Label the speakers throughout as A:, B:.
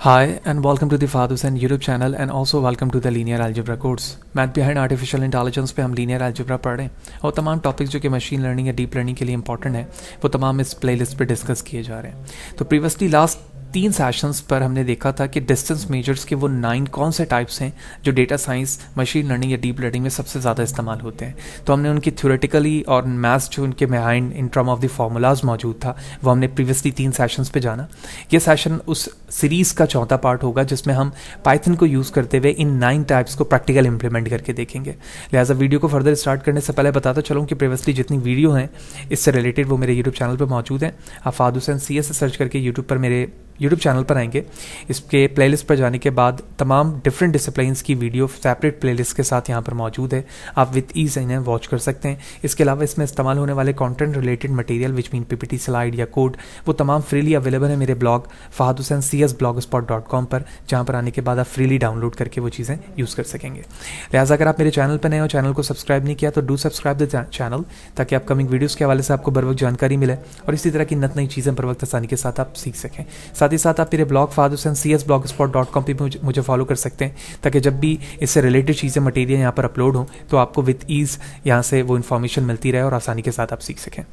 A: Hi and welcome to the Fahad Hussain YouTube channel and also welcome to the Linear Algebra course. Math behind artificial intelligence पे हम linear algebra पढ़ रहे हैं और तमाम topics जो कि मशीन लर्निंग या डीप लर्निंग के लिए इंपॉर्टेंट है वो तमाम इस प्लेलिस्ट पे डिस्कस किए जा रहे हैं। तो प्रीवियसली लास्ट 3 सेशंस पर हमने देखा था कि डिस्टेंस मेजर्स के वो 9 कौन से टाइप्स हैं जो डेटा साइंस, मशीन लर्निंग या डीप लर्निंग में सबसे ज़्यादा इस्तेमाल होते हैं। तो हमने उनकी थ्योरेटिकली और मैथ्स जो उनके behind in term of the formulas मौजूद था वो हमने प्रीवियसली 3 सेशंस पे जाना। ये सेशन उस सीरीज़ का चौथा पार्ट होगा जिसमें हम पाइथन को यूज़ करते हुए इन 9 टाइप्स को प्रैक्टिकल इंप्लीमेंट करके देखेंगे। लिहाजा वीडियो को फर्दर स्टार्ट करने से पहले बताता चलूँ कि प्रीवियसली जितनी वीडियो हैं इससे रिलेटेड वो मेरे यूट्यूब चैनल पर मौजूद हैं। आप फहाद हुसैन CS से सर्च करके यूट्यूब पर मेरे यूट्यूब चैनल पर आएंगे। इसके प्लेलिस्ट पर जाने के बाद तमाम डिफरेंट डिसिप्लिन्स की वीडियो सेपरेट प्लेलिस्ट के साथ यहाँ पर मौजूद है। आप विद ईज इन्हें वॉच कर सकते हैं। इसके अलावा इसमें इस्तेमाल होने वाले content related material which mean PPT, slide या कोड वो तमाम फ्रीली अवेलेबल है मेरे ब्लॉग fahadhussain CS blogspot.com पर, जहाँ पर आने के बाद आप फ्रीली डाउनलोड करके वो चीज़ें यूज़ कर सकेंगे। लिहाजा अगर आप मेरे चैनल पर नए हो, चैनल को सब्सक्राइब नहीं किया तो डू सब्सक्राइब द चैनल ताकि अपकमिंग वीडियोज़ के हवाले से आपको बर वक्त जानकारी मिले और इसी तरह की नई चीज़ें बर वक्त आसानी के साथ आप सीख सकें। साथ ही साथ आप मेरे ब्लॉग fahadhussain CS blogspot.com पे मुझे फॉलो कर सकते हैं ताकि जब भी इससे रिलेटेड चीज़ें मटेरियल यहाँ पर अपलोड हों तो आपको विद ईज़ यहाँ से वो इन्फॉर्मेशन मिलती रहे और आसानी के साथ आप सीख सकें।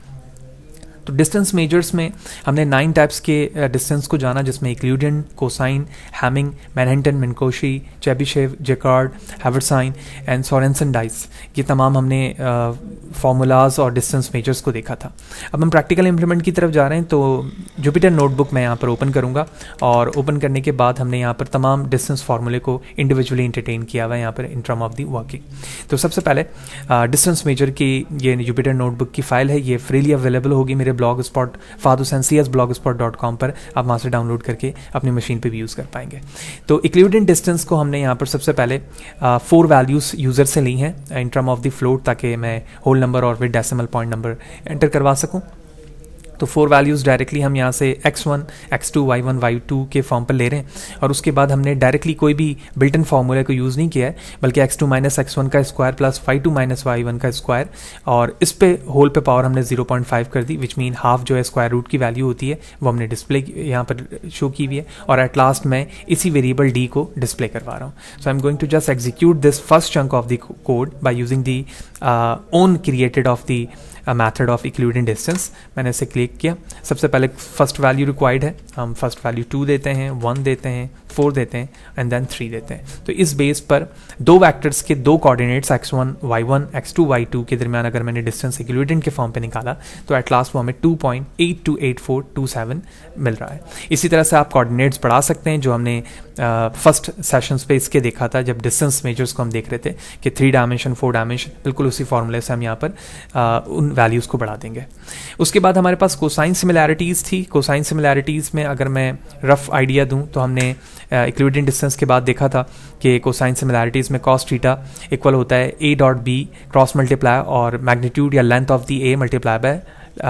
A: तो डिस्टेंस मेजर्स में हमने 9 टाइप्स के डिस्टेंस को जाना जिसमें Euclidean, cosine, Hamming, Manhattan, Minkowski, Chebyshev, Jaccard, haversine and Sorensen Dice, ये तमाम हमने फार्मूलाज और डिस्टेंस मेजर्स को देखा था। अब हम प्रैक्टिकल इंप्लीमेंट की तरफ जा रहे हैं। तो जुपिटर नोटबुक मैं यहाँ पर ओपन करूँगा और ओपन करने के बाद हमने यहाँ पर तमाम डिस्टेंस फार्मूले को इंडिविजुअली इंटरटेन किया हुआ है यहाँ पर in term of the working. तो सबसे पहले डिस्टेंस मेजर की ये जुपिटर नोटबुक की फाइल है, ये फ्रीली अवेलेबल होगी मेरे blog spot fahadhussain CS blogspot.com पर। आप वहाँ से डाउनलोड करके अपनी मशीन पे भी यूज़ कर पाएंगे। तो इक्विवेलेंट डिस्टेंस को हमने यहाँ पर सबसे पहले 4 वैल्यूज़ यूज़र से ली हैं in term of the float ताकि मैं होल नंबर और with decimal point number enter करवा सकूँ। तो 4 वैल्यूज़ डायरेक्टली हम यहाँ से x1, x2, y1, y2 के फॉर्म पर ले रहे हैं और उसके बाद हमने डायरेक्टली कोई भी बिल्ट इन फार्मूले को यूज़ नहीं किया है बल्कि x2 माइनस x1 का square plus y2 minus y1 का स्क्वायर और इस पे होल पे पावर हमने 0.5 कर दी विच मीन हाफ जो है स्क्वायर रूट की वैल्यू होती है वो हमने डिस्प्ले यहाँ पर शो की हुई है और एट लास्ट मैं इसी वेरिएबल d को डिस्प्ले करवा रहा हूँ। So I am going to just execute this first chunk of the code by using the own created of the method of equivalent distance. मैंने इसे क्लिक किया। सबसे पहले फर्स्ट वैल्यू रिक्वायर्ड है, हम फर्स्ट वैल्यू 2 देते हैं, 1 देते हैं, 4 देते हैं एंड देन 3 देते हैं। तो इस बेस पर 2 वैक्टर्स के 2 coordinates x1, y1, x2, y2 के दरमियान अगर मैंने डिस्टेंस इक्विवेलेंट के फॉर्म पे निकाला तो एट लास्ट वो हमें 2.828427 मिल रहा है। इसी तरह से आप कोऑर्डिनेट्स बढ़ा सकते हैं जो हमने फर्स्ट सेशंस पे इसके देखा था जब डिस्टेंस मेजर्स को हम देख रहे थे कि 3 डायमेंशन 4 डायमेंशन, बिल्कुल उसी फॉर्मूले से हम यहाँ पर उन वैल्यूज़ को बढ़ा देंगे। उसके बाद हमारे पास कोसाइन सिमिलैरिटीज़ थी। कोसाइन सिमिलैरिटीज़ में अगर मैं रफ आइडिया दूं तो हमने इक्विवेलेंट डिस्टेंस के बाद देखा था कि कोसाइन सिमिलैरिटीज़ में cos थीटा इक्वल होता है a dot b cross multiply और मैग्नीट्यूड या length of the a multiply by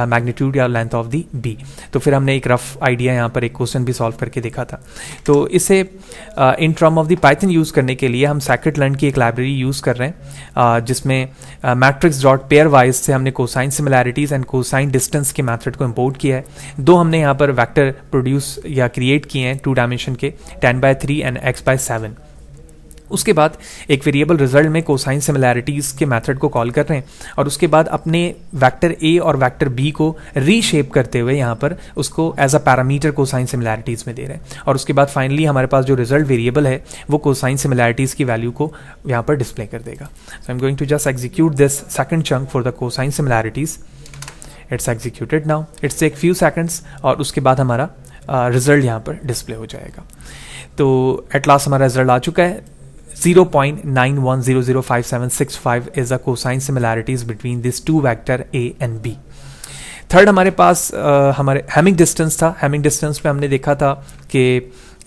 A: magnitude या लेंथ ऑफ दी b। तो फिर हमने एक रफ आइडिया यहाँ पर एक क्वेश्चन भी सॉल्व करके देखा था। तो इसे in term of the Python use करने के लिए हम scikit-learn की एक लाइब्रेरी यूज़ कर रहे हैं जिसमें मैट्रिक्स डॉट पेयर वाइज से हमने cosine similarities and cosine distance के मेथड को इंपोर्ट किया है। 2 हमने यहाँ पर वेक्टर प्रोड्यूस या क्रिएट किए हैं 2 डायमेंशन के 10/3 एंड x/7। उसके बाद एक वेरिएबल रिजल्ट में कोसाइन सिमिलैरिटीज़ के मेथड को कॉल कर रहे हैं और उसके बाद अपने वेक्टर a और वेक्टर b को रीशेप करते हुए यहाँ पर उसको as a parameter cosine similarities में दे रहे हैं और उसके बाद फाइनली हमारे पास जो रिजल्ट वेरिएबल है वो कोसाइन सिमिलैरिटीज़ की वैल्यू को यहाँ पर डिस्प्ले कर देगा। So I am going to just execute this second chunk for the cosine similarities. It's executed now, it's take few seconds और उसके बाद हमारा रिजल्ट यहाँ पर डिस्प्ले हो जाएगा। तो एट लास्ट हमारा रिजल्ट आ चुका है। 0.91005765 is the cosine similarities between these 2 vector a and b। Third हमारे पास हमारे हैमिंग डिस्टेंस था। हैमिंग डिस्टेंस में हमने देखा था कि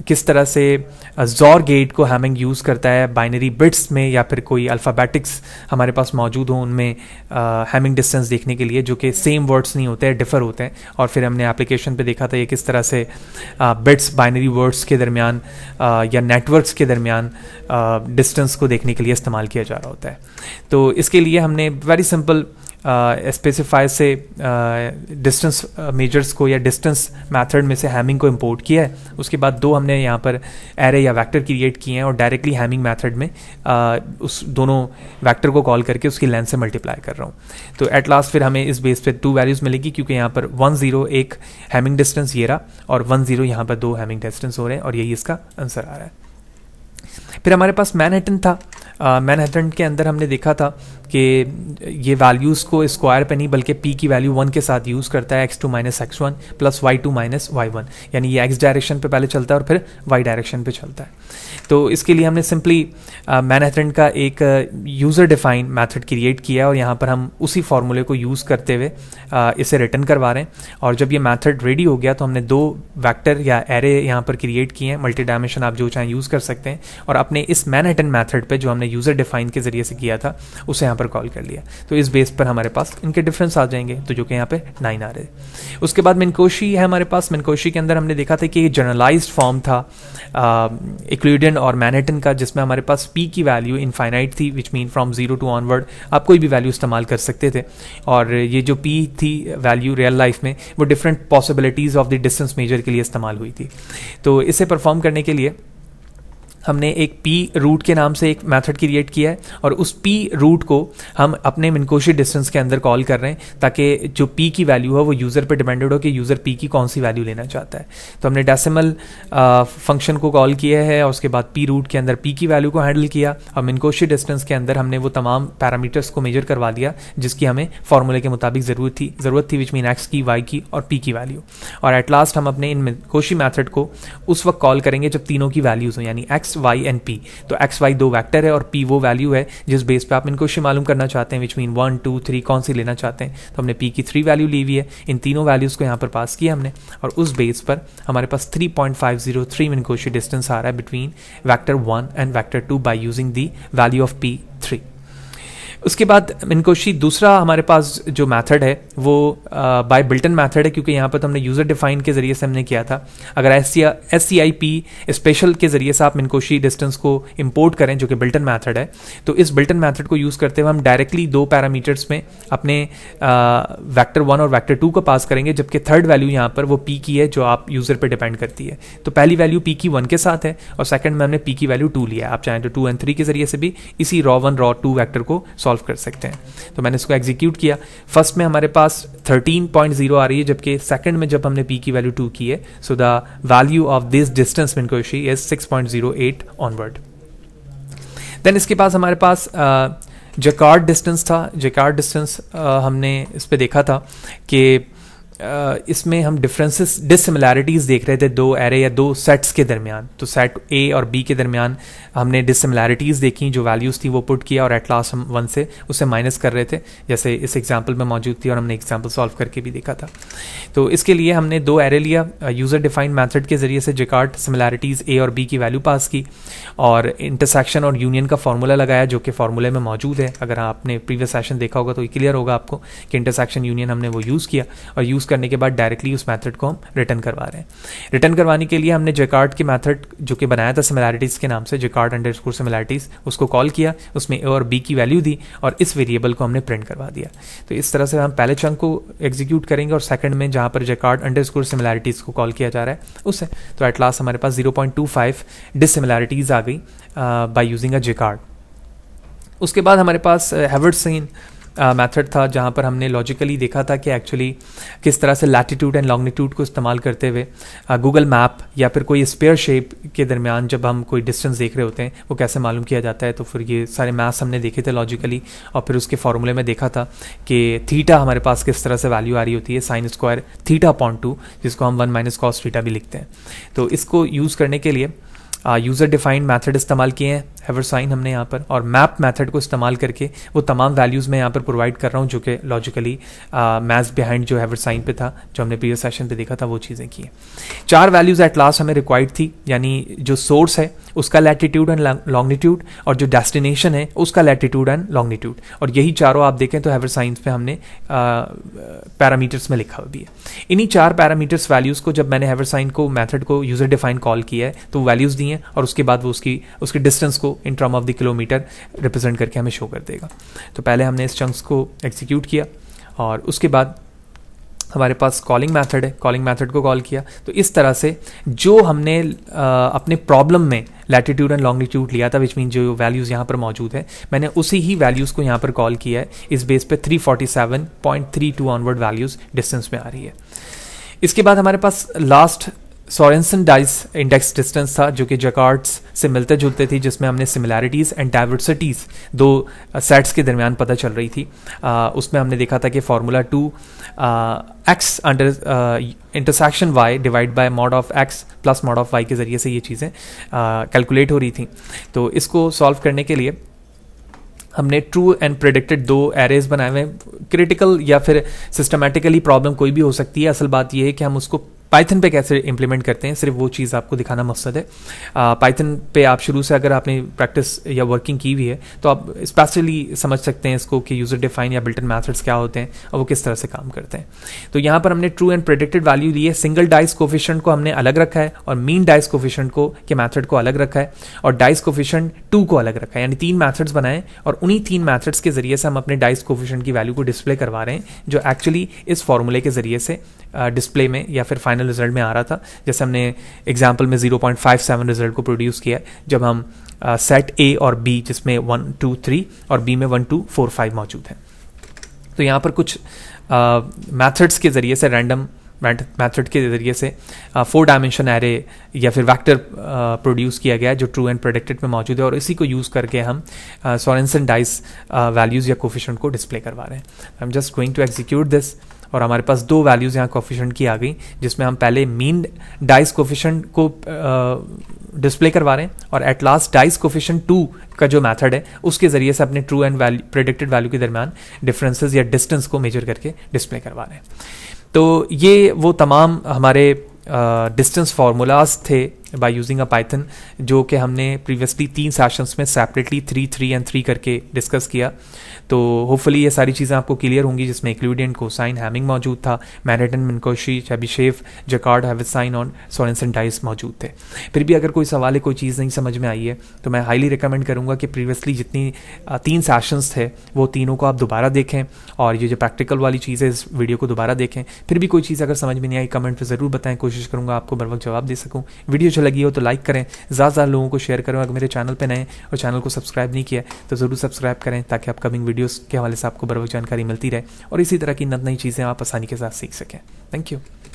A: किस तरह से जॉर गेट को हैमिंग यूज़ करता है बाइनरी बिट्स में या फिर कोई अल्फ़ाबेटिक्स हमारे पास मौजूद हो उनमें हैमिंग डिस्टेंस देखने के लिए जो कि सेम वर्ड्स नहीं होते हैं, डिफ़र होते हैं। और फिर हमने एप्लीकेशन पे देखा था ये किस तरह से बिट्स बाइनरी वर्ड्स के दरमियान या नेटवर्क्स के दरमियान डिस्टेंस को देखने के लिए इस्तेमाल किया जा रहा होता है। तो इसके लिए हमने वेरी सिंपल स्पेसिफाई से डिस्टेंस मेजर्स को या डिस्टेंस मेथड में से हैमिंग को इंपोर्ट किया है। उसके बाद दो हमने यहाँ पर एरे या वेक्टर क्रिएट किए हैं और डायरेक्टली हैमिंग मेथड में उस दोनों वेक्टर को कॉल करके उसकी लेंथ से मल्टीप्लाई कर रहा हूँ। तो एट लास्ट फिर हमें इस बेस पे 2 वैल्यूज़ मिलेगी, क्योंकि यहाँ पर 1 0 एक हैमिंग डिस्टेंस ये रहा और 1 0 यहाँ पर 2 हैमिंग डिस्टेंस हो रहे हैं, और यही इसका आंसर आ रहा है। फिर हमारे पास मैनहट्टन था। मैनहट्टन के अंदर हमने देखा था कि ये वैल्यूज़ को स्क्वायर पे नहीं बल्कि p की वैल्यू 1 के साथ यूज़ करता है, x2 minus x1 plus y2 minus y1, यानी ये x डायरेक्शन पे पहले चलता है और फिर y डायरेक्शन पे चलता है। तो इसके लिए हमने सिंपली मैनहट्टन का एक यूज़र डिफाइन मेथड क्रिएट किया है और यहाँ पर हम उसी फॉर्मूले को यूज़ करते हुए इसे रिटर्न करवा रहे हैं। और जब ये मेथड रेडी हो गया तो हमने 2 वेक्टर या एरे यहाँ पर क्रिएट किए हैं, मल्टी डायमेंशन आप जो चाहें यूज़ कर सकते हैं, और अपने इस मैनहट्टन मेथड पे जो हमने यूज़र डिफाइन के जरिए से किया था उसे यहाँ पर कॉल कर लिया। तो इस बेस पर हमारे पास इनके डिफरेंस आ जाएंगे, तो जो कि यहाँ पे 9 आ रहे। उसके बाद मिनकोशी है हमारे पास। मिनकोशी के अंदर हमने देखा था कि जनरलाइज्ड फॉर्म था यूक्लिडियन और मैनहट्टन का, जिसमें हमारे पास p की वैल्यू इनफाइनाइट थी, which mean from 0 to onward आप कोई भी वैल्यू इस्तेमाल कर सकते थे। और ये जो p थी वैल्यू रियल लाइफ में वो different possibilities of the distance measure के लिए इस्तेमाल हुई थी। तो इसे परफॉर्म करने के लिए हमने एक p रूट के नाम से एक मेथड क्रिएट किया है और उस p रूट को हम अपने मिनकोशी डिस्टेंस के अंदर कॉल कर रहे हैं, ताकि जो p की वैल्यू है वो यूज़र पे डिपेंडेड हो कि यूज़र p की कौन सी वैल्यू लेना चाहता है। तो हमने डेसिमल फंक्शन को कॉल किया है और उसके बाद p रूट के अंदर p की वैल्यू को हैंडल किया और मिनकोशी डिस्टेंस के अंदर हमने वो तमाम पैरामीटर्स को मेजर करवा दिया जिसकी हमें फॉर्मूले के मुताबिक ज़रूरत थी विच मीन x की, y की और p की वैल्यू। और एट लास्ट हम अपने इन मिनकोशी मैथड को उस वक्त कॉल करेंगे जब तीनों की वैल्यूज़ हो, यानी x, y एंड p। तो x, y 2 वेक्टर है और p वो वैल्यू है जिस बेस पे आप मिनकोशी मालूम करना चाहते हैं, विच मीन 1 2 3 कौन सी लेना चाहते हैं। तो हमने p की 3 वैल्यू ली हुई है, इन तीनों वैल्यूज़ को यहाँ पर पास किया हमने और उस बेस पर हमारे पास 3.503 मिनकोशी डिस्टेंस आ रहा है between vector 1 and vector 2 by using the value of p3। उसके बाद मिनकोशी दूसरा हमारे पास जो मेथड है वो बाय बिल्टन मेथड है, क्योंकि यहाँ पर तो हमने यूज़र डिफाइन के ज़रिए से हमने किया था। अगर SCIP स्पेशल के ज़रिए से आप मिनकोशी डिस्टेंस को इंपोर्ट करें जो कि बिल्टन मेथड है, तो इस बिल्टन मेथड को यूज़ करते हुए हम डायरेक्टली 2 पैरामीटर्स में अपने वेक्टर 1 और वेक्टर 2 को पास करेंगे, जबकि थर्ड वैल्यू यहाँ पर वो p की है जो आप यूज़र पर डिपेंड करती है। तो पहली वैल्यू p की 1 के साथ है और सेकंड में हमने p की वैल्यू 2 लिया है। आप चाहें तो 2 एंड 3 के ज़रिए से भी इसी रॉ 1 रॉ 2 वेक्टर को सॉल्व कर सकते हैं। तो मैंने इसको एग्जीक्यूट किया। फर्स्ट में हमारे पास 13.0 आ रही है, जबकि सेकंड में जब हमने p की वैल्यू 2 की है, so the value of this distance Minkowski is 6.08 onward. Then इसके पास हमारे पास जैकार्ड डिस्टेंस था। जैकार्ड डिस्टेंस हमने इस पे देखा था कि इसमें हम डिसिमिलैरिटीज़ देख रहे थे 2 एरे या 2 सेट्स के दरमियान। तो सेट A और B के दरमियान हमने डिसिमिलैरिटीज़ देखी, जो वैल्यूज़ थी वो पुट किया और एट लास्ट हम 1 से उसे माइनस कर रहे थे, जैसे इस एग्जांपल में मौजूद थी और हमने एग्जांपल सॉल्व करके भी देखा था। तो इसके लिए हमने 2 एरे लिया, यूज़र डिफाइंड मेथड के ज़रिए से जैकार्ड सिमिलैरिटीज़ A और B की वैल्यू पास की और इंटरसेक्शन और यूनियन का फार्मूला लगाया जो कि फार्मूले में मौजूद है। अगर आपने प्रीवियस सेशन देखा होगा तो ये क्लियर होगा आपको कि इंटरसेक्शन यूनियन हमने वो यूज़ किया और यूज़ करने के बाद डायरेक्टली उस मेथड को हम रिटर्न करवा रहे हैं। रिटर्न करवाने के लिए हमने जैकार्ड के मेथड जो कि बनाया था सिमिलैरिटीज़ के नाम से, जैकार्ड अंडरस्कोर सिमिलैरिटीज़, उसको कॉल किया, उसमें A और B की वैल्यू दी और इस वेरिएबल को हमने प्रिंट करवा दिया। तो इस तरह से हम पहले चंक को एग्जीक्यूट करेंगे और सेकंड में जहाँ पर जैकार्ड अंडरस्कोर सिमिलैरिटीज़ को कॉल किया जा रहा है उससे। तो एट लास्ट हमारे पास 0.25 डिसिमिलैरिटीज़ आ गई बाय यूजिंग अ जैकार्ड। उसके बाद हमारे पास हेवर्ट्ज़ मेथड था जहाँ पर हमने लॉजिकली देखा था कि एक्चुअली किस तरह से लैटिट्यूड एंड लॉन्गिट्यूड को इस्तेमाल करते हुए गूगल मैप या फिर कोई स्पेयर शेप के दरमियान जब हम कोई डिस्टेंस देख रहे होते हैं वो कैसे मालूम किया जाता है। तो फिर ये सारे मैथ्स हमने देखे थे लॉजिकली और फिर उसके फॉर्मूले में देखा था कि थीटा हमारे पास किस तरह से वैल्यू आ रही होती है, साइन स्क्वायर थीटा अपॉन 2, जिसको हम 1 माइनस कॉस थीटा भी लिखते हैं। तो इसको यूज़ करने के लिए यूज़र डिफाइंड मेथड इस्तेमाल किए हैं हेवर्साइन हमने यहाँ पर, और मैप मेथड को इस्तेमाल करके वो तमाम वैल्यूज़ मैं यहाँ पर प्रोवाइड कर रहा हूँ जो कि लॉजिकली मैथ्स बिहाइंड जो हेवर्साइन पे था, जो हमने प्रीवियस सेशन पे देखा था, वो चीज़ें की हैं। 4 वैल्यूज़ एट लास्ट हमें रिक्वायर्ड थी, यानी जो सोर्स है उसका लैटिट्यूड एंड लॉन्गिट्यूड, और जो डेस्टिनेशन है उसका लैटिट्यूड एंड लॉन्गिट्यूड। और यही चारों आप देखें तो हैवर्साइंस पे हमने पैरामीटर्स में लिखा भी है। इन्हीं 4 पैरामीटर्स वैल्यूज़ को जब मैंने हैवर्साइन को मेथड को यूजर डिफाइन कॉल किया है तो वैल्यूज़ दी हैं, और उसके बाद वो उसके डिस्टेंस को in term of the kilometre represent करके हमें शो कर देगा। तो पहले हमने इस चंक्स को एग्जीक्यूट किया और उसके बाद हमारे पास कॉलिंग मेथड है, कॉलिंग मेथड को कॉल किया। तो इस तरह से जो हमने अपने प्रॉब्लम में लैटिट्यूड एंड लॉन्गिट्यूड लिया था, विच मीन जो वैल्यूज़ यहाँ पर मौजूद है, मैंने उसी ही वैल्यूज़ को यहाँ पर कॉल किया है। इस बेस पे 347.32 ऑनवर्ड वैल्यूज़ डिस्टेंस में आ रही है। इसके बाद हमारे पास last Sorensen Dice index distance था, जो कि जैकार्ड्स से मिलते जुलते थी, जिसमें हमने सिमिलैरिटीज़ एंड डाइवर्सिटीज़ 2 सेट्स के दरमियान पता चल रही थी। उसमें हमने देखा था कि formula 2 x under intersection y divide by mod of x plus mod of y के ज़रिए से ये चीज़ें कैलकुलेट हो रही थी। तो इसको सॉल्व करने के लिए हमने ट्रू एंड प्रेडिक्टेड 2 एरेज बनाए हुए हैं। क्रिटिकल या फिर सिस्टमैटिकली प्रॉब्लम कोई भी हो सकती है, असल बात यह है कि हम उसको पाइथन पे कैसे इंप्लीमेंट करते हैं, सिर्फ वो चीज़ आपको दिखाना मकसद है। पाइथन पे आप शुरू से अगर आपने प्रैक्टिस या वर्किंग की हुई है तो आप स्पेशली समझ सकते हैं इसको कि यूजर डिफाइन या बिल्ट इन मैथड्स क्या होते हैं और वो किस तरह से काम करते हैं। तो यहाँ पर हमने ट्रू एंड प्रेडिक्टेड वैल्यू ली है। सिंगल डाइस कोफिशिएंट को हमने अलग रखा है और मीन डाइस कोफिशिएंट को के मैथड को अलग रखा है, और डाइस कोफिशिएंट 2 को अलग रखा है। यानी 3 मैथड्स बनाए और उन्हीं 3 मैथड्स के जरिए से हम अपने डाइस कोफिशिएंट की वैल्यू को डिस्प्ले करवा रहे हैं, जो एक्चुअली इस फॉर्मूले के जरिए से डिस्प्ले में या फिर फाइनल रिजल्ट में आ रहा था। जैसे हमने एग्जाम्पल में 0.57 रिजल्ट को प्रोड्यूस किया जब हम सेट ए और बी, जिसमें 1 2 3 और बी में 1 2 4 5 मौजूद हैं। तो यहाँ पर कुछ मैथड्स के जरिए से, रैंडम मैथड के जरिए से 4 डायमेंशन एरे या फिर वेक्टर प्रोड्यूस किया गया है, जो ट्रू एंड प्रेडिक्टेड में मौजूद है, और इसी को यूज़ करके हम सोरेनसन डाइस वैल्यूज़ या कोफिशिएंट को डिस्प्ले करवा रहे हैं। I am just going to execute this, और हमारे पास 2 वैल्यूज़ यहाँ कोफिशिएंट की आ गई, जिसमें हम पहले मीन डाइस कोफिशिएंट को डिस्प्ले करवा रहे हैं, और एट लास्ट डाइस कोफिशिएंट 2 का जो मेथड है उसके ज़रिए से अपने ट्रू एंड प्रेडिक्टेड वैल्यू के दरमियान डिफरेंसेस या डिस्टेंस को मेजर करके डिस्प्ले करवा रहे हैं। तो ये वो तमाम हमारे डिस्टेंस फार्मूलाज थे बाय यूजिंग अ पाइथन, जो कि हमने प्रीवियसली 3 सेशंस में सेपरेटली 3 3 एंड 3 करके डिस्कस किया। तो होपफुली ये सारी चीज़ें आपको क्लियर होंगी, जिसमें यूक्लिडियन, कोसाइन, हैमिंग मौजूद था, मैनहट्टन, मिन्कोशी, चेबीशेव, जैकार्ड, हैवर्साइन और सोरेनसन डाइस मौजूद थे। फिर भी अगर कोई सवाल है, कोई चीज़ नहीं समझ में आई है, तो मैं हाईली रिकमेंड करूँगा कि प्रीवियसली जितनी 3 सेशंस थे वो तीनों को आप दोबारा देखें, और ये जो प्रैक्टिकल वाली चीज़ है इस वीडियो को दोबारा देखें। फिर भी कोई चीज़ अगर समझ में नहीं आई, कमेंट पर ज़रूर बताएं, कोशिश करूँगा आपको बर वक्त जवाब दे सकूँ। वीडियो अच्छी लगी हो तो लाइक करें, ज़्यादा लोगों को शेयर करें। अगर मेरे चैनल पे नए और चैनल को सब्सक्राइब नहीं किया तो ज़रूर सब्सक्राइब करें, ताकि अपकमिंग वीडियोस के हवाले से आपको बर वक्त जानकारी मिलती रहे और इसी तरह की नई चीज़ें आप आसानी के साथ सीख सकें। Thank you.